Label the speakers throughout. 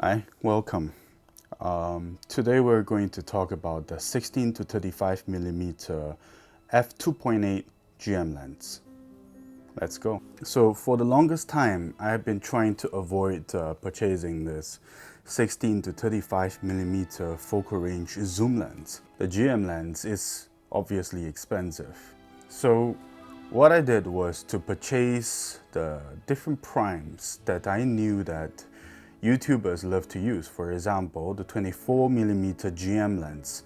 Speaker 1: Hi, welcome. Today we're going to talk about the 16 to 35mm f2.8 GM lens. Let's go. So for the longest time, I have been trying to avoid purchasing this 16 to 35mm focal range zoom lens. The GM lens is obviously expensive. So what I did was to purchase the different primes that I knew that YouTubers love to use. For example, the 24mm GM lens.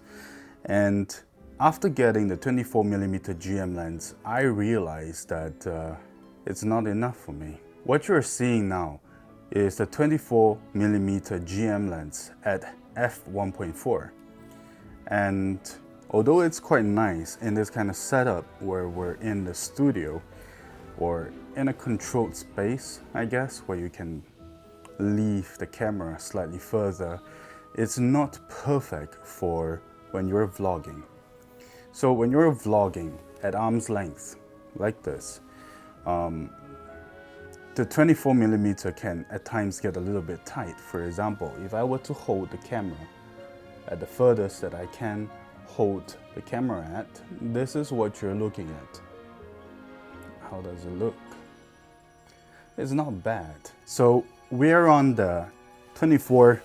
Speaker 1: And after getting the 24mm GM lens, I realized that it's not enough for me. What you're seeing now is the 24mm GM lens at f1.4. And although it's quite nice in this kind of setup where we're in the studio or in a controlled space, I guess, where you can leave the camera slightly further, it's not perfect for when you're vlogging. So when you're vlogging at arm's length like this, the 24mm can at times get a little bit tight. For example, if I were to hold the camera at the furthest that I can hold the camera at, this is what you're looking at. How does it look? It's not bad. So we're on the 24mm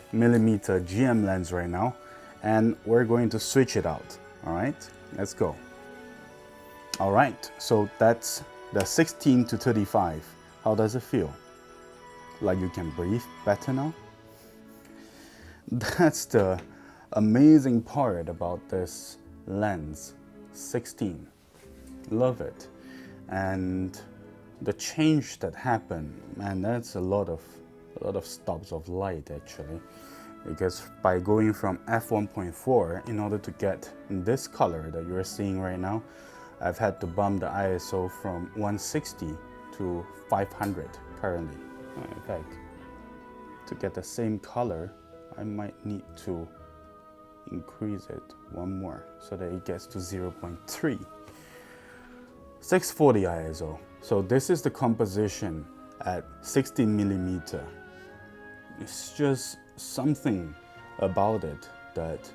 Speaker 1: GM lens right now, and we're going to switch it out. All right, let's go. All right, so that's the 16 to 35. How does it feel? Like you can breathe better now? That's the amazing part about this lens, 16. Love it. And the change that happened, man, that's a lot of stops of light actually, because by going from f1.4 in order to get this color that you're seeing right now, I've had to bump the ISO from 160 to 500 currently. In fact, to get the same color, I might need to increase it one more so that it gets to 0.3. 640 ISO. So this is the composition at 16mm. It's just something about it that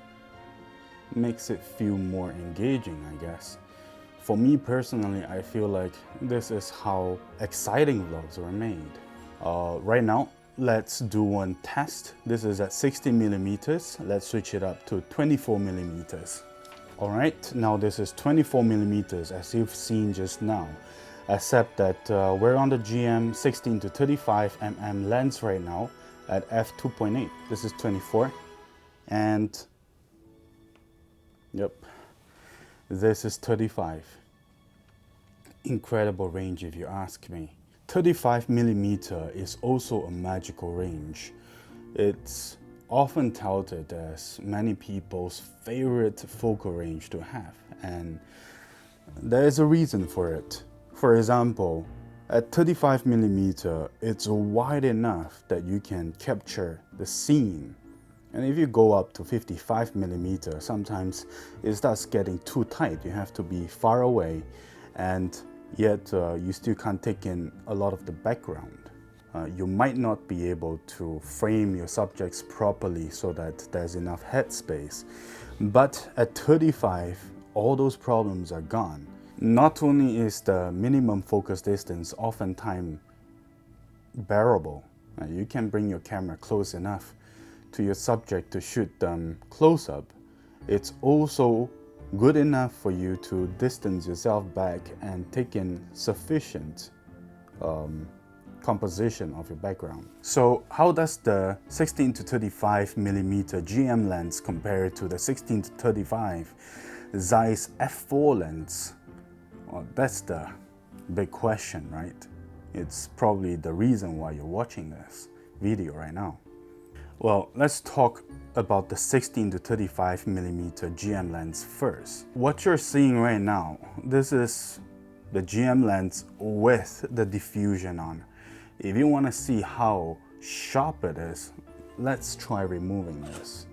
Speaker 1: makes it feel more engaging, I guess. For me personally, I feel like this is how exciting vlogs are made. Right now, let's do one test. This is at 16mm. Let's switch it up to 24mm. All right, now this is 24mm as you've seen just now, except that we're on the GM 16 to 35mm lens right now at f2.8. This is 24, and yep, this is 35. Incredible range if you ask me. 35mm is also a magical range. It's often touted as many people's favorite focal range to have, and there is a reason for it. For example, at 35mm, it's wide enough that you can capture the scene. And if you go up to 55mm, sometimes it starts getting too tight. You have to be far away, and yet you still can't take in a lot of the background. You might not be able to frame your subjects properly so that there's enough headspace. But at 35, all those problems are gone. Not only is the minimum focus distance oftentimes bearable, you can bring your camera close enough to your subject to shoot them close up. It's also good enough for you to distance yourself back and take in sufficient composition of your background. So how does the 16 to 35mm GM lens compare to the 16 to 35 Zeiss f4 lens? Well, that's the big question, right? It's probably the reason why you're watching this video right now. Well, let's talk about the 16 to 35mm GM lens first. What you're seeing right now, this is the GM lens with the diffusion on. If you want to see how sharp it is, let's try removing this.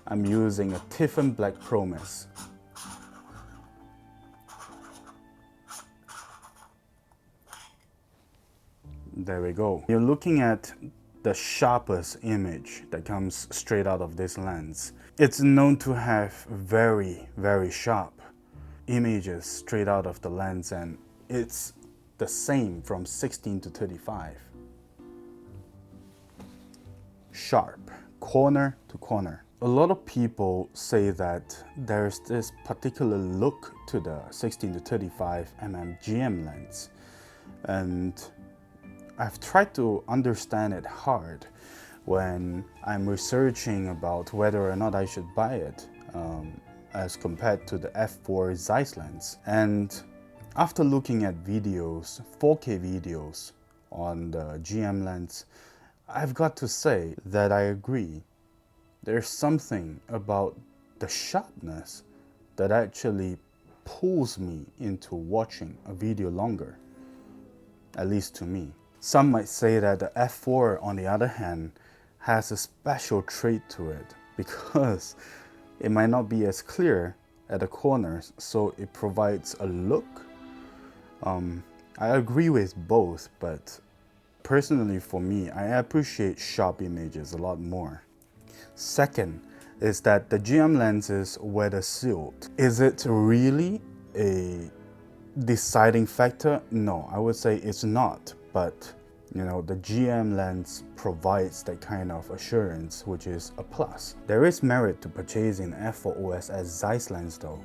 Speaker 1: I'm using a Tiffin Black Promise. There we go. You're looking at the sharpest image that comes straight out of this lens. It's known to have very, very sharp images straight out of the lens, and it's the same from 16 to 35. Sharp, corner to corner. A lot of people say that there's this particular look to the 16 to 35mm GM lens, and I've tried to understand it hard when I'm researching about whether or not I should buy it as compared to the f4 Zeiss lens. And after looking at videos, 4K videos on the GM lens, I've got to say that I agree. There's something about the sharpness that actually pulls me into watching a video longer, at least to me. Some might say that the f4, on the other hand, has a special trait to it because it might not be as clear at the corners, so it provides a look. I agree with both, but personally for me, I appreciate sharp images a lot more. Second is that the GM lens is weather sealed. Is it really a deciding factor? No, I would say it's not, but you know, the GM lens provides that kind of assurance, which is a plus. There is merit to purchasing an f4 OSS Zeiss lens though.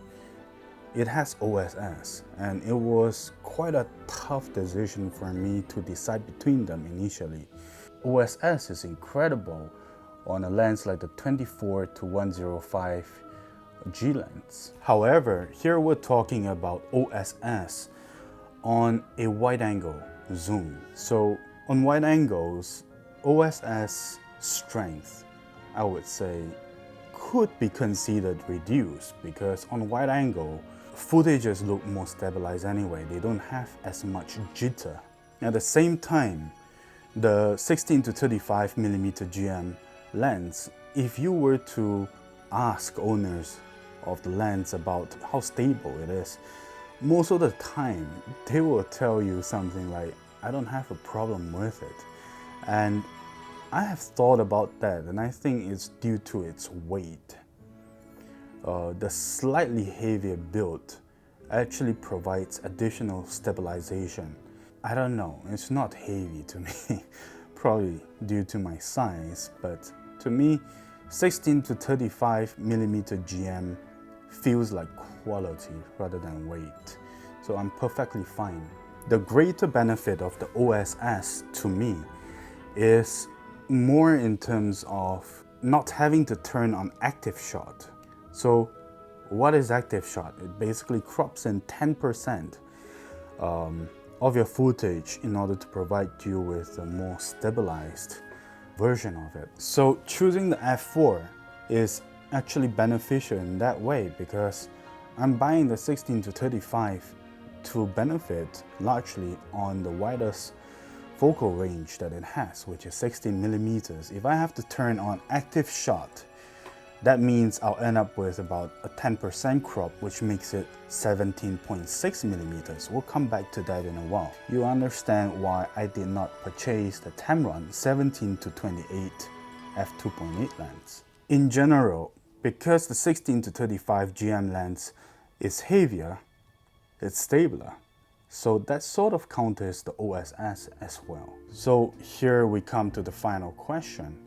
Speaker 1: It has OSS, and it was quite a tough decision for me to decide between them initially. OSS is incredible on a lens like the 24 to 105 G lens. However, here we're talking about OSS on a wide angle zoom. So on wide angles, OSS strength, I would say, could be considered reduced because on wide angle, footages look more stabilized anyway. They don't have as much jitter. At the same time, the 16 to 35mm GM lens, if you were to ask owners of the lens about how stable it is, most of the time they will tell you something like, I don't have a problem with it. And I have thought about that, and I think it's due to its weight. The slightly heavier build actually provides additional stabilization. I don't know, it's not heavy to me, probably due to my size, but to me, 16 to 35mm GM feels like quality rather than weight. So I'm perfectly fine. The greater benefit of the OSS to me is more in terms of not having to turn on active shot. So what is active shot? It basically crops in 10% of your footage in order to provide you with a more stabilized version of it. So choosing the f4 is actually beneficial in that way because I'm buying the 16 to 35 to benefit largely on the widest focal range that it has, which is 16mm. If I have to turn on active shot, that means I'll end up with about a 10% crop, which makes it 17.6mm. We'll come back to that in a while. You understand why I did not purchase the Tamron 17-28 f2.8 lens. In general, because the 16 to 35 GM lens is heavier, it's stabler. So that sort of counters the OSS as well. So here we come to the final question.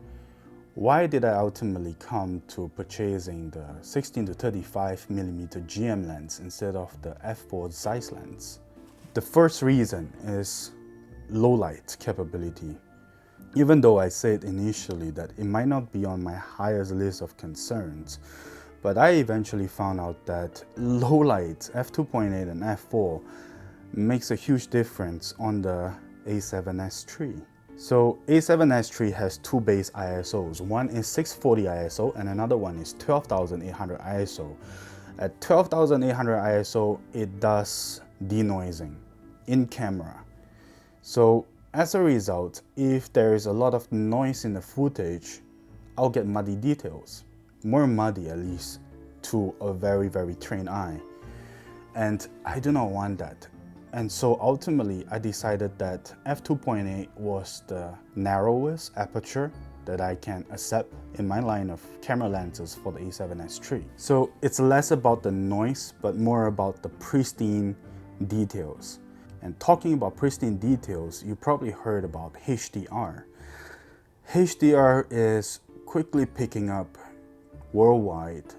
Speaker 1: Why did I ultimately come to purchasing the 16 to 35mm GM lens instead of the f4 Zeiss lens? The first reason is low light capability. Even though I said initially that it might not be on my highest list of concerns, but I eventually found out that low light f2.8 and f4 makes a huge difference on the A7S III. So A7S III has two base ISOs. One is 640 ISO and another one is 12,800 ISO. At 12,800 ISO, it does denoising in camera. So as a result, if there is a lot of noise in the footage, I'll get muddy details. More muddy at least to a very, very trained eye. And I do not want that. And so ultimately I decided that f2.8 was the narrowest aperture that I can accept in my line of camera lenses for the A7S III. So it's less about the noise, but more about the pristine details. And talking about pristine details, you probably heard about HDR. HDR is quickly picking up worldwide.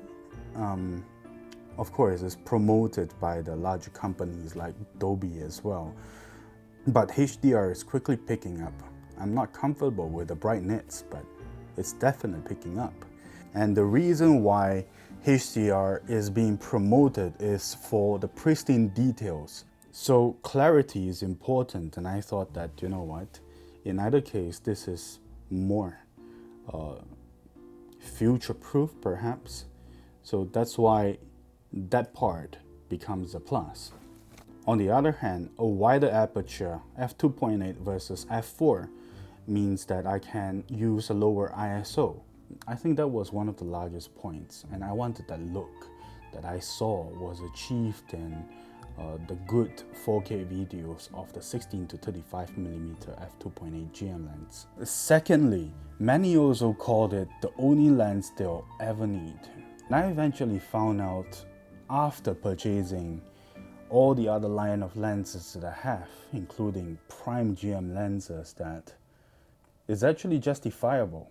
Speaker 1: Of course, it's promoted by the larger companies like Adobe as well. But HDR is quickly picking up. I'm not comfortable with the brightness, but it's definitely picking up. And the reason why HDR is being promoted is for the pristine details. So clarity is important, and I thought that, you know what, in either case, this is more future-proof perhaps. So that's why that part becomes a plus. On the other hand, a wider aperture, f2.8 versus f4, means that I can use a lower ISO. I think that was one of the largest points, and I wanted that look that I saw was achieved in the good 4K videos of the 16-35mm f2.8 GM lens. Secondly, many also called it the only lens they'll ever need. And I eventually found out after purchasing all the other line of lenses that I have, including prime GM lenses, that it's actually justifiable.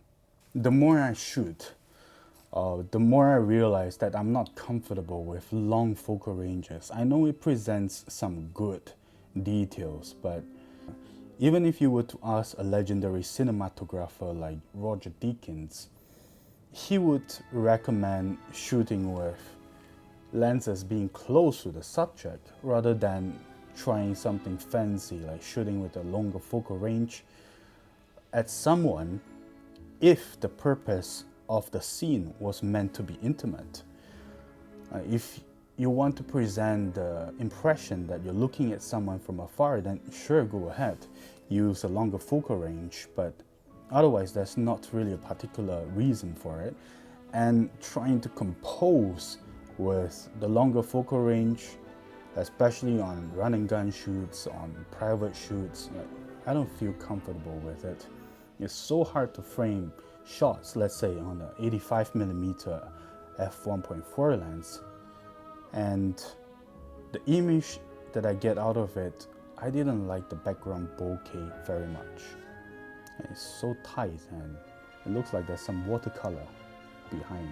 Speaker 1: The more I shoot, the more I realize that I'm not comfortable with long focal ranges. I know it presents some good details, but even if you were to ask a legendary cinematographer like Roger Deakins, he would recommend shooting with lenses being close to the subject rather than trying something fancy like shooting with a longer focal range at someone if the purpose of the scene was meant to be intimate. If you want to present the impression that you're looking at someone from afar, then sure, go ahead, use a longer focal range, but otherwise there's not really a particular reason for it. And trying to compose with the longer focal range, especially on run and gun shoots, on private shoots, I don't feel comfortable with it. It's so hard to frame shots, let's say on the 85mm f1.4 lens, and the image that I get out of it, I didn't like the background bokeh very much. It's so tight and it looks like there's some watercolor behind.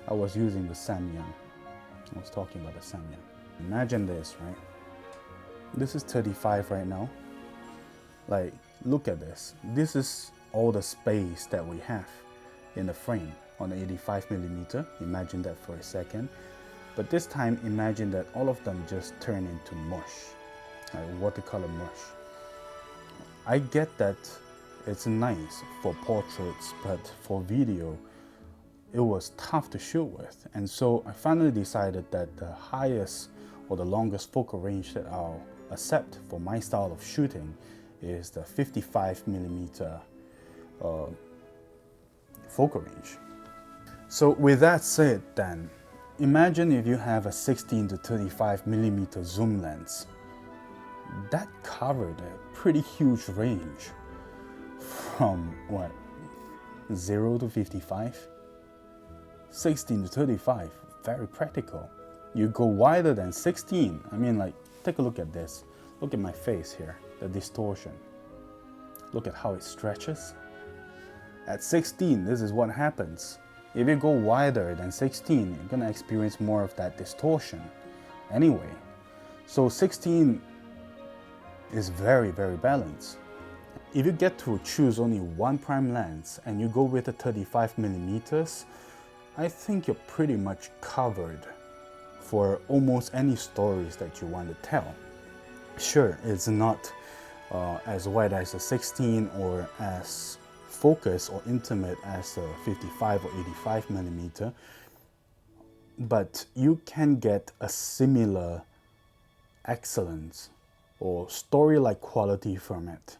Speaker 1: I was using the Samyang. I was talking about the Samyang. Imagine this, right? This is 35 right now. Like, look at this. This is all the space that we have in the frame on the 85mm. Imagine that for a second. But this time, imagine that all of them just turn into mush, like watercolor mush. I get that it's nice for portraits, but for video, it was tough to shoot with. And so I finally decided that the highest or the longest focal range that I'll accept for my style of shooting is the 55mm focal range. So with that said then, imagine if you have a 16-35mm zoom lens. That covered a pretty huge range from what, 0 to 55? 16 to 35, very practical. You go wider than 16. I mean, like, take a look at this. Look at my face here, the distortion. Look at how it stretches. At 16, this is what happens. If you go wider than 16, you're gonna experience more of that distortion anyway. So 16 is very, very balanced. If you get to choose only one prime lens and you go with the 35mm, I think you're pretty much covered for almost any stories that you want to tell. Sure, it's not as wide as a 16 or as focused or intimate as a 55 or 85mm, but you can get a similar excellence or story-like quality from it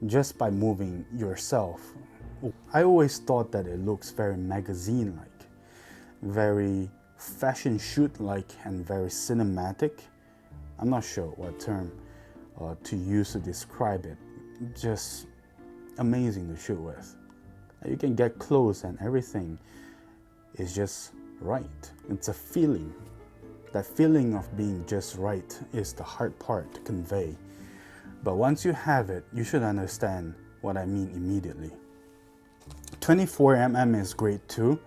Speaker 1: just by moving yourself. I always thought that it looks very magazine-like, very fashion shoot-like, and very cinematic. I'm not sure what term to use to describe it. Just amazing to shoot with. You can get close and everything is just right. It's a feeling. That feeling of being just right is the hard part to convey. But once you have it, you should understand what I mean immediately. 24mm is great too,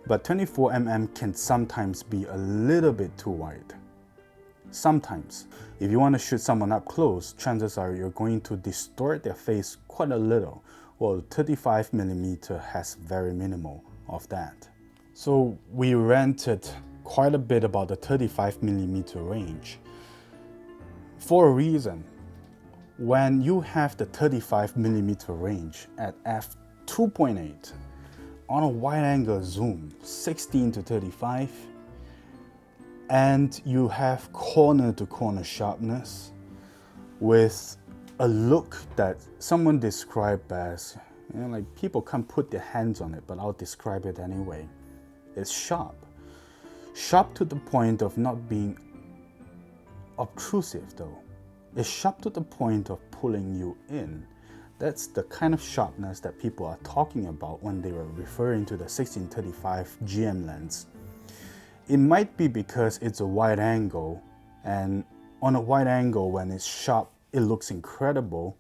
Speaker 1: but 24mm can sometimes be a little bit too wide. Sometimes. If you want to shoot someone up close, chances are you're going to distort their face quite a little. Well, 35mm has very minimal of that. So we ranted quite a bit about the 35mm range. For a reason. When you have the 35mm range at f2.8 on a wide angle zoom 16 to 35, and you have corner to corner sharpness with a look that someone described as, like people can't put their hands on it, but I'll describe it anyway. It's sharp. Sharp to the point of not being obtrusive though. It's sharp to the point of pulling you in. That's the kind of sharpness that people are talking about when they were referring to the 16-35 GM lens. It might be because it's a wide angle, and on a wide angle when it's sharp, it looks incredible.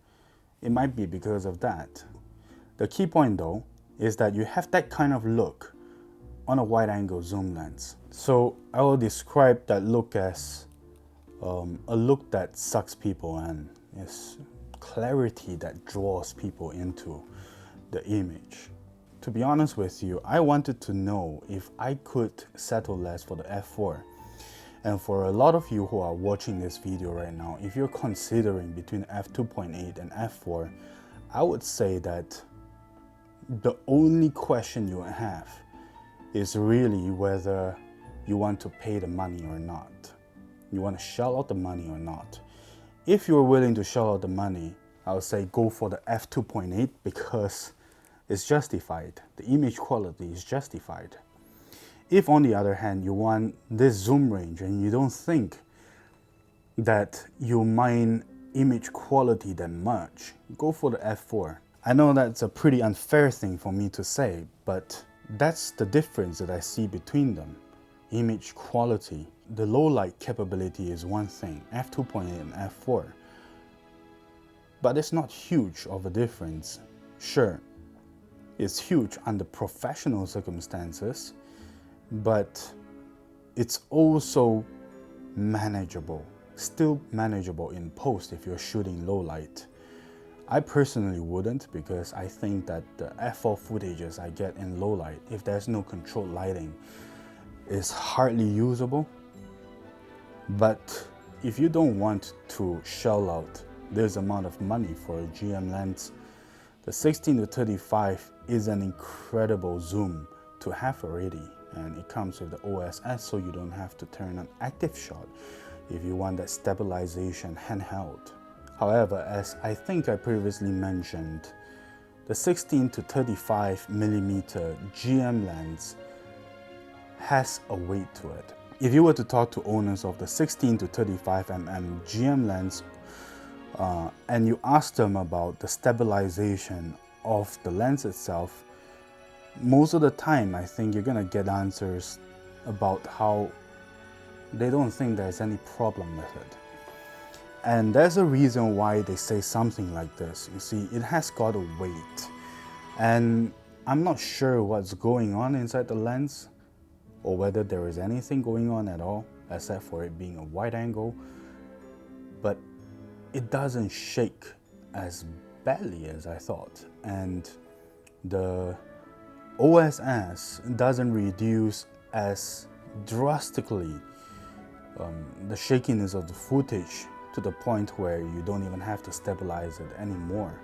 Speaker 1: It might be because of that. The key point though is that you have that kind of look on a wide angle zoom lens. So I will describe that look as a look that sucks people in. It's clarity that draws people into the image. To be honest with you, I wanted to know if I could settle less for the f4. And for a lot of you who are watching this video right now, if you're considering between f2.8 and f4, I would say that the only question you have is really whether you want to pay the money or not. You want to shell out the money or not. If you're willing to shell out the money, I would say go for the f2.8 because it's justified. The image quality is justified. If on the other hand you want this zoom range and you don't think that you mind image quality that much, go for the f4. I know that's a pretty unfair thing for me to say, but that's the difference that I see between them. Image quality. The low light capability is one thing, f2.8 and f4. But it's not huge of a difference. Sure, it's huge under professional circumstances, but it's also manageable. Still manageable in post if you're shooting low light. I personally wouldn't, because I think that the f4 footages I get in low light, if there's no controlled lighting, is hardly usable. But if you don't want to shell out this amount of money for a GM lens, the 16-35 is an incredible zoom to have already, and it comes with the OSS, so you don't have to turn on active shot if you want that stabilization handheld. However, as I think I previously mentioned, the 16-35mm GM lens has a weight to it. If you were to talk to owners of the 16-35mm GM lens and you ask them about the stabilization of the lens itself, most of the time I think you're gonna get answers about how they don't think there's any problem with it. And there's a reason why they say something like this. You see, it has got a weight, and I'm not sure what's going on inside the lens, or whether there is anything going on at all, except for it being a wide angle, but it doesn't shake as badly as I thought, and the OSS doesn't reduce as drastically the shakiness of the footage to the point where you don't even have to stabilize it anymore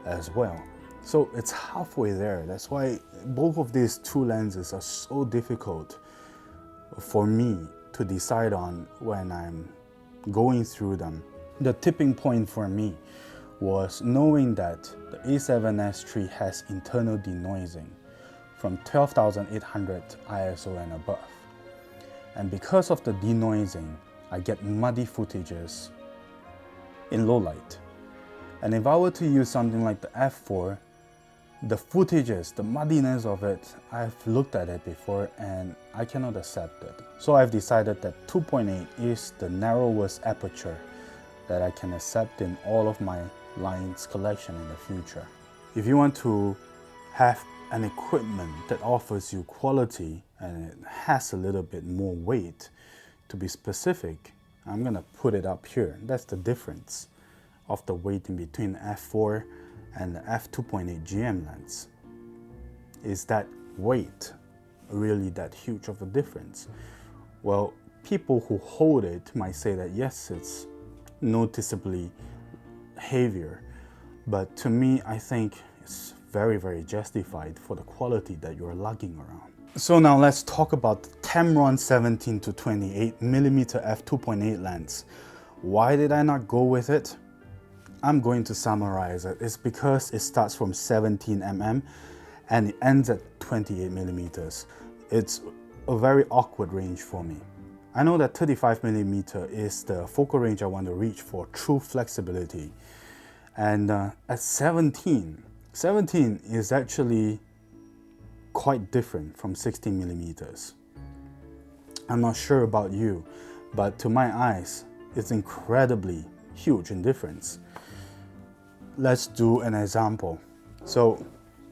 Speaker 1: as well. So it's halfway there. That's why both of these two lenses are so difficult for me to decide on when I'm going through them. The tipping point for me was knowing that the A7S III has internal denoising from 12,800 ISO and above. And because of the denoising, I get muddy footages in low light. And if I were to use something like the f4, the footages, the muddiness of it, I've looked at it before and I cannot accept it. So I've decided that 2.8 is the narrowest aperture that I can accept in all of my lines collection in the future. If you want to have an equipment that offers you quality and it has a little bit more weight, to be specific, I'm gonna put it up here. That's the difference of the weight in between f4 and the f2.8 GM lens. Is that weight really that huge of a difference? Well, people who hold it might say that yes, it's noticeably heavier, but to me, I think it's very, very justified for the quality that you're lugging around. So now let's talk about the Tamron 17-28mm f2.8 lens. Why did I not go with it? I'm going to summarize it. It's because it starts from 17mm and it ends at 28mm. It's a very awkward range for me. I know that 35mm is the focal range I want to reach for true flexibility. And at 17 is actually quite different from 16mm. I'm not sure about you, but to my eyes, it's incredibly huge in difference. Let's do an example. So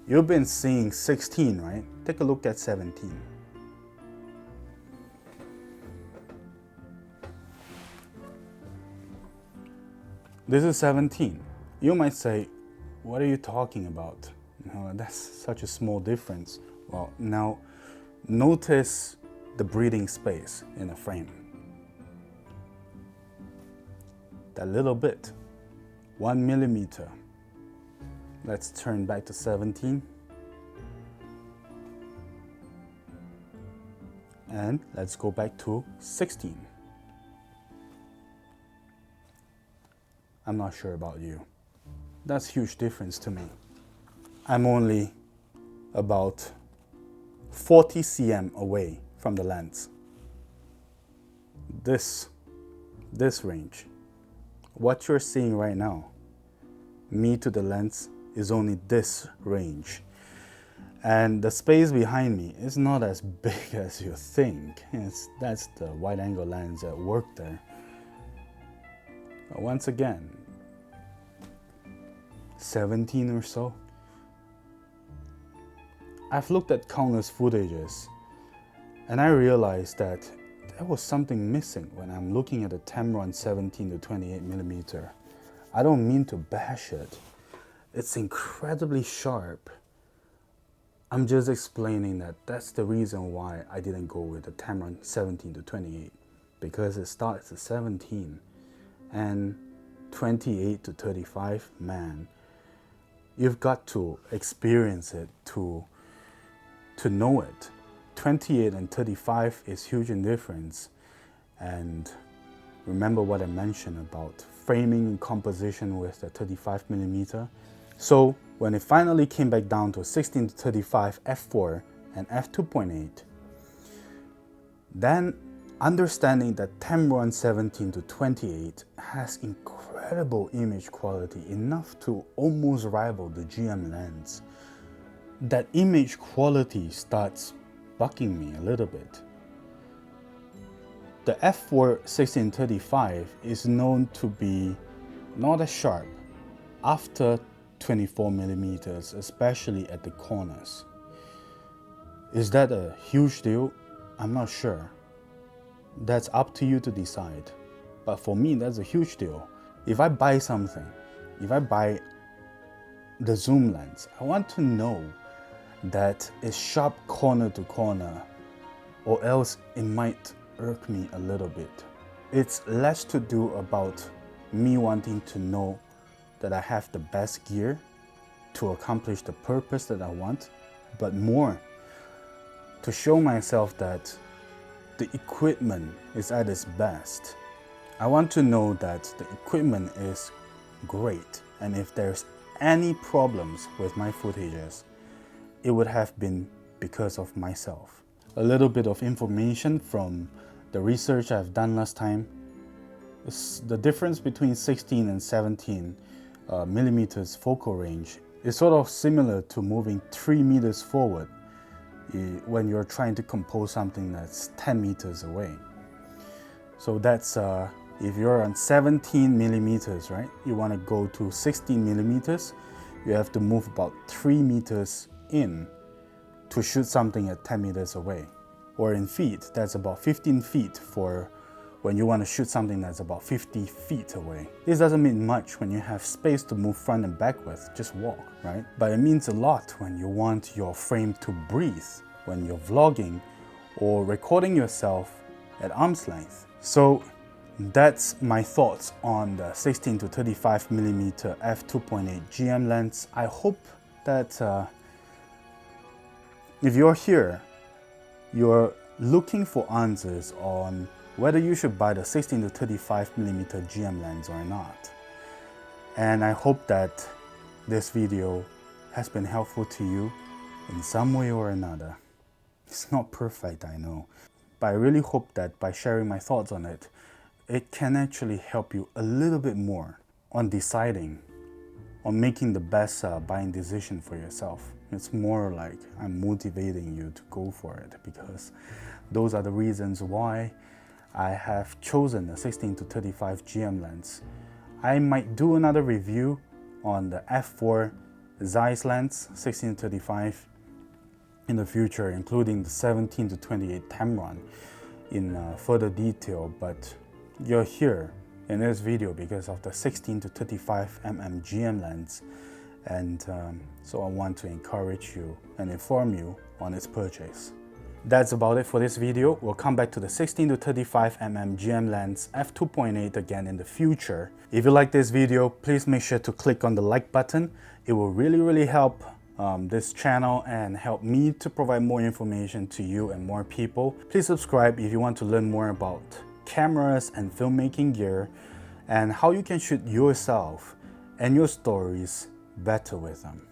Speaker 1: you've been seeing 16, right? Take a look at 17. This is 17. You might say, what are you talking about? No, that's such a small difference. Well, now notice the breathing space in a frame. That little bit, 1 millimeter. Let's turn back to 17. And let's go back to 16. I'm not sure about you. That's a huge difference to me. I'm only about 40 cm away from the lens. This range, what you're seeing right now, me to the lens is only this range. And the space behind me is not as big as you think. That's the wide angle lens at work there. But once again, 17 or so. I've looked at countless footages and I realized that there was something missing when I'm looking at the Tamron 17-28mm. I don't mean to bash it. It's incredibly sharp. I'm just explaining that that's the reason why I didn't go with the Tamron 17-28, because it starts at 17 and 28 to 35, man, you've got to experience it to know it. 28 and 35 is huge in difference. And remember what I mentioned about framing and composition with the 35mm. So when it finally came back down to 16 to 35 f4 and f2.8, then understanding that Tamron 17-28 has incredible image quality, enough to almost rival the GM lens, that image quality starts bugging me a little bit. The f4 16-35 is known to be not as sharp after 24mm, especially at the corners. Is that a huge deal? I'm not sure. That's up to you to decide. But for me, that's a huge deal. If I buy something, if I buy the zoom lens, I want to know that it's sharp corner to corner, or else it might irk me a little bit. It's less to do about me wanting to know that I have the best gear to accomplish the purpose that I want, but more to show myself that the equipment is at its best. I want to know that the equipment is great, and if there's any problems with my footages, it would have been because of myself. A little bit of information from the research I've done last time. The difference between 16 and 17 millimeters focal range is sort of similar to moving 3 meters forward when you're trying to compose something that's 10 meters away. So that's if you're on 17 millimeters, right? You want to go to 16 millimeters, you have to move about 3 meters in to shoot something at 10 meters away. Or in feet, that's about 15 feet for when you want to shoot something that's about 50 feet away. This doesn't mean much when you have space to move front and back with, just walk, right? But it means a lot when you want your frame to breathe, when you're vlogging or recording yourself at arm's length. So that's my thoughts on the 16 to 35mm f2.8 GM lens. I hope that if you're here, you're looking for answers on whether you should buy the 16 to 35mm GM lens or not. And I hope that this video has been helpful to you in some way or another. It's not perfect, I know, but I really hope that by sharing my thoughts on it, it can actually help you a little bit more on deciding, on making the best buying decision for yourself. It's more like I'm motivating you to go for it, because those are the reasons why I have chosen the 16 to 35 GM lens. I might do another review on the f4 Zeiss lens 16 to 35 in the future, including the 17 to 28 Tamron in further detail, but you're here in this video because of the 16 to 35mm GM lens, and so I want to encourage you and inform you on its purchase. That's about it for this video. We'll come back to the 16 to 35mm GM lens f2.8 again in the future. If you like this video, please make sure to click on the like button. It will really help this channel and help me to provide more information to you and more people. Please subscribe if you want to learn more about cameras and filmmaking gear and how you can shoot yourself and your stories better with them.